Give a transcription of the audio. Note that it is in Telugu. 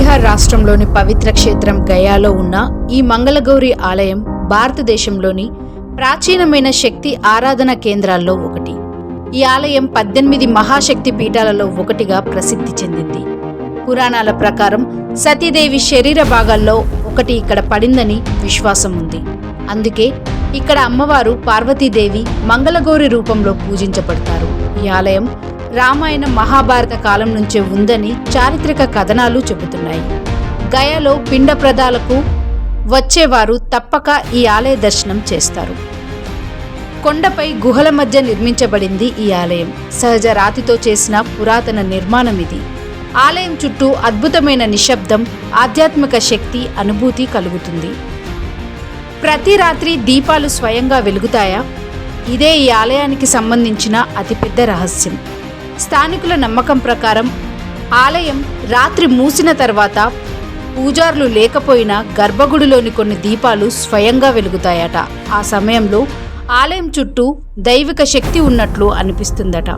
బీహార్ రాష్ట్రంలోని పవిత్ర క్షేత్రం గయాలో ఉన్న ఈ మంగళగౌరి ఆలయం భారతదేశంలోని ప్రాచీనమైన శక్తి ఆరాధన కేంద్రాల్లో ఒకటి. ఈ ఆలయం 18 మహాశక్తి పీఠాలలో ఒకటిగా ప్రసిద్ధి చెందింది. పురాణాల ప్రకారం సతీదేవి శరీర భాగాల్లో ఒకటి ఇక్కడ పడిందని విశ్వాసం ఉంది. అందుకే ఇక్కడ అమ్మవారు పార్వతీదేవి మంగళగౌరి రూపంలో పూజించబడతారు. ఈ ఆలయం రామాయణ మహాభారత కాలం నుంచే ఉందని చారిత్రక కథనాలు చెబుతున్నాయి. గయాలో పిండ ప్రదాలకు వచ్చేవారు తప్పక ఈ ఆలయ దర్శనం చేస్తారు. కొండపై గుహల మధ్య నిర్మించబడింది ఈ ఆలయం. సహజ రాతితో చేసిన పురాతన నిర్మాణం ఇది. ఆలయం చుట్టూ అద్భుతమైన నిశ్శబ్దం, ఆధ్యాత్మిక శక్తి అనుభూతి కలుగుతుంది. ప్రతి రాత్రి దీపాలు స్వయంగా వెలుగుతాయా? ఇదే ఈ ఆలయానికి సంబంధించిన అతిపెద్ద రహస్యం. స్థానికుల నమ్మకం ప్రకారం ఆలయం రాత్రి మూసిన తర్వాత పూజారులు లేకపోయినా గర్భగుడిలోని కొన్ని దీపాలు స్వయంగా వెలుగుతాయట. ఆ సమయంలో ఆలయం చుట్టూ దైవిక శక్తి ఉన్నట్లు అనిపిస్తుందట.